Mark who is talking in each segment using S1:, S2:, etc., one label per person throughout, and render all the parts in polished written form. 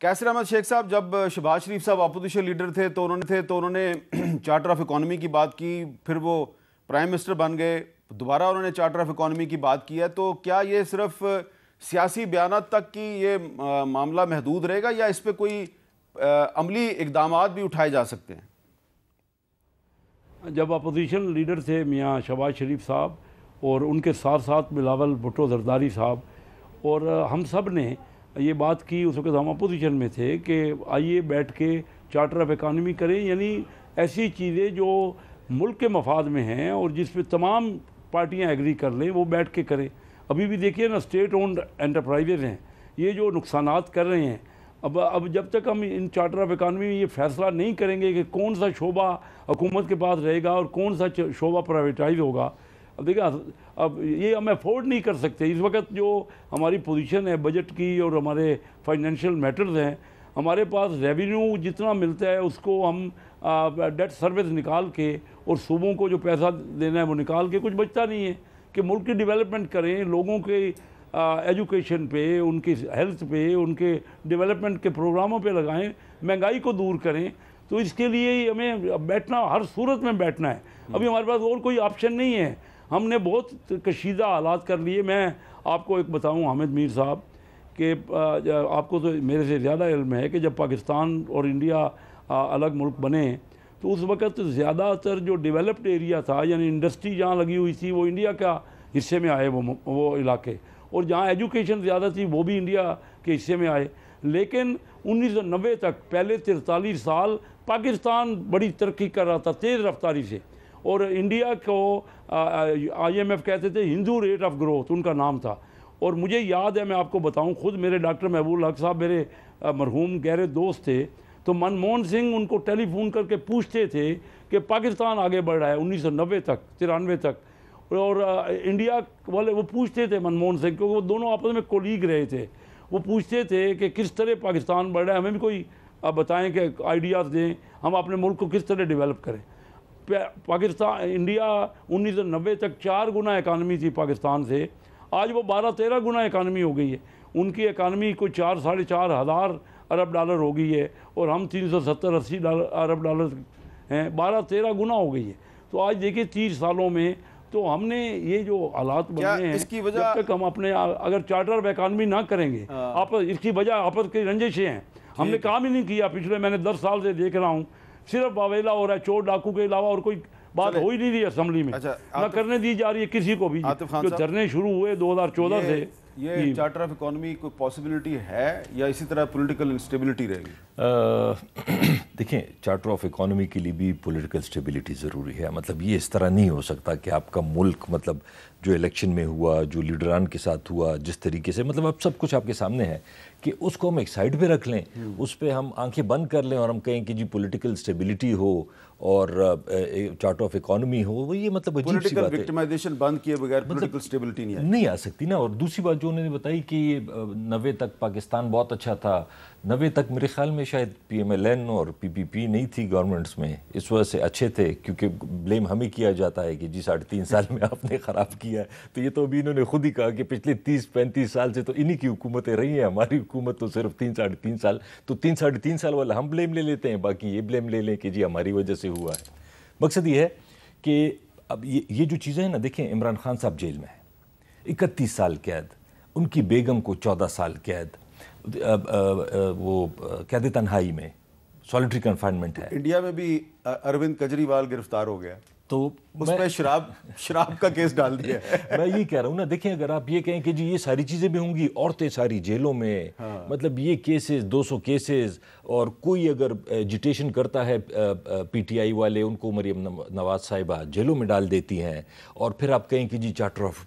S1: कैसर अहमद शेख साहब, जब शहबाज शरीफ साहब अपोजिशन लीडर थे तो उन्होंने चार्टर ऑफ इकॉनमी की बात की, फिर वो प्राइम मिनिस्टर बन गए, दोबारा उन्होंने चार्टर ऑफ इकॉनमी की बात की है। तो क्या ये सिर्फ सियासी बयानात तक की ये मामला महदूद रहेगा या इस पर कोई अमली इकदामात भी उठाए जा सकते हैं?
S2: जब अपोजिशन लीडर थे मियाँ शहबाज शरीफ साहब और उनके साथ साथ बिलावल भुट्टो जरदारी साहब, और हम सब ने ये बात की, उस वक्त हम अपोजिशन में थे, कि आइए बैठ के चार्टर ऑफ इकॉनमी करें, यानी ऐसी चीज़ें जो मुल्क के मफाद में हैं और जिस पे तमाम पार्टियां एग्री कर लें वो बैठ के करें। अभी भी देखिए ना, स्टेट ओन्ड एंटरप्राइजेज हैं, ये जो नुकसानात कर रहे हैं, अब जब तक हम इन चार्टर ऑफ इकॉनमी में ये फैसला नहीं करेंगे कि कौन सा शोबा हुकूमत के पास रहेगा और कौन सा शोबा प्राइवेटाइज होगा, अब देखिए अब ये हम अफोर्ड नहीं कर सकते। इस वक्त जो हमारी पोजीशन है बजट की और हमारे फाइनेंशियल मैटर्स हैं, हमारे पास रेवेन्यू जितना मिलता है उसको हम डेट सर्विस निकाल के और सूबों को जो पैसा देना है वो निकाल के, कुछ बचता नहीं है कि मुल्क की डेवलपमेंट करें, लोगों के एजुकेशन पे, उनकी हेल्थ पे, उनके डेवलपमेंट के प्रोग्रामों पे लगाएं, महंगाई को दूर करें। तो इसके लिए हमें बैठना, हर सूरत में बैठना है। अभी हमारे पास और कोई ऑप्शन नहीं है। हमने बहुत कशीदा हालात कर लिए। मैं आपको एक बताऊं हामिद मीर साहब कि आपको तो मेरे से ज़्यादा इल्म है कि जब पाकिस्तान और इंडिया अलग मुल्क बने तो उस वक़्त ज़्यादातर जो डेवलप्ड एरिया था, यानी इंडस्ट्री जहाँ लगी हुई थी, वो इंडिया का हिस्से में आए वो इलाके, और जहाँ एजुकेशन ज़्यादा थी वो भी इंडिया के हिस्से में आए। लेकिन 1990 तक, पहले 43 साल पाकिस्तान बड़ी तरक्की कर रहा था तेज़ रफ्तारी से, और इंडिया को IMF कहते थे हिंदू रेट ऑफ ग्रोथ, उनका नाम था। और मुझे याद है, मैं आपको बताऊं, खुद मेरे डॉक्टर महबूब हक साहब मेरे मरहूम गहरे दोस्त थे, तो मनमोहन सिंह उनको टेलीफोन करके पूछते थे कि पाकिस्तान आगे बढ़ रहा है 1990 तक, 93 तक, और इंडिया वाले वो पूछते थे मनमोहन सिंह, क्योंकि वो दोनों आपस में कोलीग रहे थे, वो पूछते थे कि किस तरह पाकिस्तान बढ़ रहा है, हमें भी कोई बताएं कि आइडियाज़ दें, हम अपने मुल्क को किस तरह डेवलप करें। पाकिस्तान, इंडिया 1990 तक 4 गुना इकानमी थी पाकिस्तान से, आज वो 12-13 गुना इकानमी हो गई है। उनकी इकानमी कोई 4-4.5 हज़ार अरब डॉलर हो गई है और हम 370-80 अरब डॉलर हैं, 12-13 गुना हो गई है। तो आज देखिए 30 सालों में तो हमने ये जो हालात बने हैं,
S1: इसकी वजह,
S2: जब तक हम अपने अगर चार्टर ऑफ इकॉनमी ना करेंगे, इसकी वजह आपस की रंजिशें हैं। हमने काम ही नहीं किया पिछले, मैंने 10 साल से देख रहा हूँ, सिर्फ वावेला हो रहा है, चोर डाकू के अलावा और कोई बात हो ही नहीं रही असेंबली में। ना करने दी जा रही है किसी को भी। जो धरने शुरू हुए 2014 से,
S1: ये चार्टर ऑफ इकॉनमी कोई पॉसिबिलिटी है या इसी तरह पॉलिटिकल इंस्टेबिलिटी रहेगी?
S3: देखिए, चार्टर ऑफ इकॉनमी के लिए भी पॉलिटिकल स्टेबिलिटी ज़रूरी है। मतलब ये इस तरह नहीं हो सकता कि आपका मुल्क, मतलब जो इलेक्शन में हुआ, जो लीडरान के साथ हुआ, जिस तरीके से, मतलब अब सब कुछ आपके सामने है, कि उसको हम एक साइड पे रख लें, उस पर हम आंखें बंद कर लें और हम कहें कि जी पॉलिटिकल स्टेबिलिटी हो और चार्टर ऑफ इकॉनमी हो। वो ये मतलब अजीब सी बात है।
S1: विक्टिमाइजेशन बंद किए बगैर पॉलिटिकल स्टेबिलिटी नहीं
S3: आ सकती ना। और दूसरी बात जो उन्होंने बताई कि 90 तक पाकिस्तान बहुत अच्छा था, 90 तक मेरे ख्याल में शायद PMLN और PPP नहीं थी गवर्नमेंट्स में, इस वजह से अच्छे थे, क्योंकि ब्लेम हमें किया जाता है कि जी 3.5 साल में आपने ख़राब किया है। तो ये तो अभी इन्होंने खुद ही कहा कि पिछले 30-35 साल से तो इन्हीं की हुकूमतें रही हैं, हमारी हुकूमत तो सिर्फ 3-3.5 साल। तो 3-3.5 साल वाला हम ब्लेम ले लेते हैं, बाकी ये ब्लेम ले लें कि जी हमारी वजह से हुआ है। मकसद ये है कि अब ये जो चीज़ें हैं ना, देखें, इमरान खान साहब जेल में है, 31 साल कैद, उनकी बेगम को 14 साल कैद, वो कैद तन्हाई में, सॉलिटरी कन्फाइनमेंट है।
S1: इंडिया में भी अरविंद केजरीवाल गिरफ्तार हो गया, तो उस पर शराब का केस डाल दिया है।
S3: मैं ये कह रहा हूँ ना, देखिए, अगर आप ये कहें कि जी ये सारी चीज़ें भी होंगी, औरतें सारी जेलों में, मतलब ये केसेस 200 केसेस, और कोई अगर एजिटेशन करता है PTI वाले, उनको मरियम नवाज साहिबा जेलों में डाल देती हैं, और फिर आप कहें कि जी चार्टर ऑफ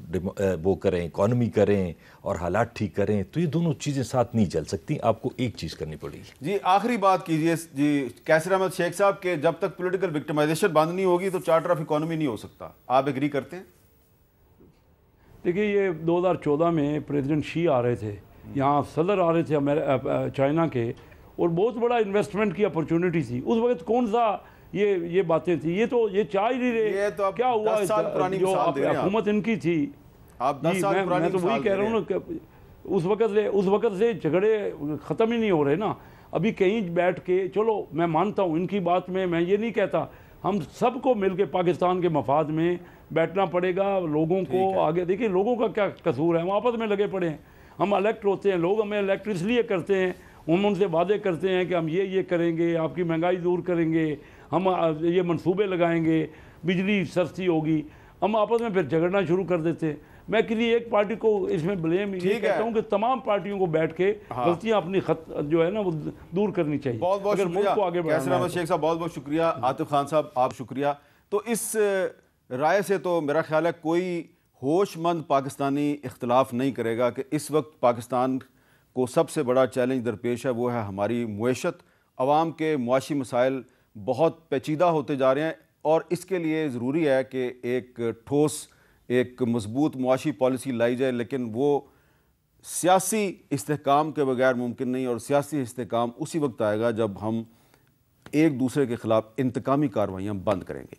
S3: वो करें, इकॉनमी करें और हालात ठीक करें, तो ये दोनों चीज़ें साथ नहीं चल सकती। आपको एक चीज़ करनी पड़ेगी।
S1: जी, आखिरी बात कीजिए जी कैसर अहमद शेख साहब के, जब तक पॉलिटिकल विक्टिमाइजेशन बंद नहीं होगी तो चार्टर ऑफ इकॉनमी नहीं हो सकता। आप एग्री करते हैं?
S2: देखिए, ये 2014 में प्रेसिडेंट शी आ रहे थे, यहाँ सदर आ रहे थे चाइना के, और बहुत बड़ा इन्वेस्टमेंट की अपॉर्चुनिटी थी। उस वक्त कौन सा ये बातें थी, ये चाह ही नहीं रहे।
S1: तो
S2: क्या हुआ,
S1: जो
S2: हुकूमत इनकी थी,
S1: आप 10 साल पुरानी
S2: मैं तो वही कह रहा हूँ ना, उस वक़्त से झगड़े ख़त्म ही नहीं हो रहे ना। अभी कहीं बैठ के, चलो मैं मानता हूँ इनकी बात में, मैं ये नहीं कहता, हम सबको मिलके पाकिस्तान के मफाद में बैठना पड़ेगा। लोगों को आगे देखिए, लोगों का क्या कसूर है, हम आपस में लगे पड़े हैं। हम इलेक्ट होते हैं, लोग हमें इलेक्ट इसलिए करते हैं, हम उनसे वादे करते हैं कि हम ये करेंगे, आपकी महंगाई दूर करेंगे, हम ये मंसूबे लगाएंगे, बिजली सस्ती होगी। हम आपस में फिर झगड़ना शुरू कर देते हैं। मैं किसी एक पार्टी को इसमें ब्लेम ये कहता हूँ कि तमाम पार्टियों को बैठ के गलतियाँ अपनी जो है ना वो दूर करनी चाहिए।
S1: बहुत बहुत शुक्रिया कैसर अहमद शेख साहब, बहुत बहुत शुक्रिया। आतिफ खान साहब, आप शुक्रिया। तो इस राय से तो मेरा ख्याल है कोई होशमंद पाकिस्तानी इख्तलाफ नहीं करेगा कि इस वक्त पाकिस्तान को सबसे बड़ा चैलेंज दरपेश है, वो है हमारी मुएशत। अवाम के मुआशी मसाइल बहुत पेचीदा होते जा रहे हैं और इसके लिए ज़रूरी है कि एक ठोस, एक मजबूत मुआशी पॉलिसी लाई जाए, लेकिन वो सियासी इस्तेहकाम के बगैर मुमकिन नहीं। और सियासी इस्तेहकाम उसी वक्त आएगा जब हम एक दूसरे के ख़िलाफ़ इंतकामी कार्रवाइयाँ बंद करेंगे।